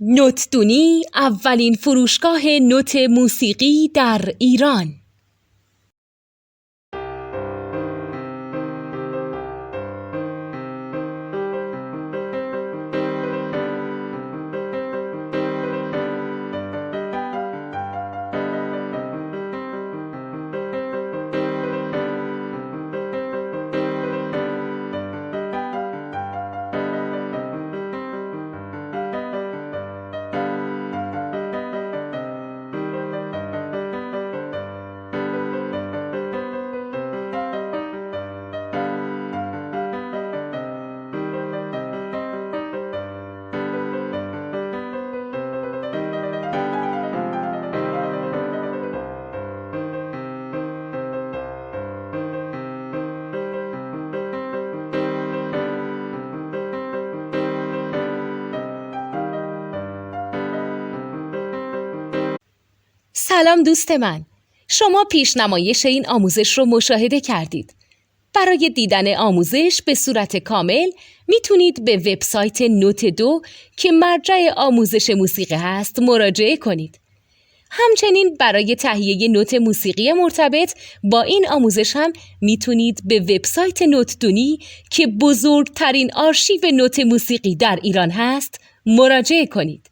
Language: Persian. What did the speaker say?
نوتدونی اولین فروشگاه نوت موسیقی در ایران. سلام دوست من، شما پیشنمایش این آموزش رو مشاهده کردید. برای دیدن آموزش به صورت کامل میتونید به وبسایت نوت2 که مرجع آموزش موسیقی هست مراجعه کنید. همچنین برای تهیه نوت موسیقی مرتبط با این آموزش هم میتونید به وبسایت نوتدونی که بزرگترین آرشیو نوت موسیقی در ایران هست مراجعه کنید.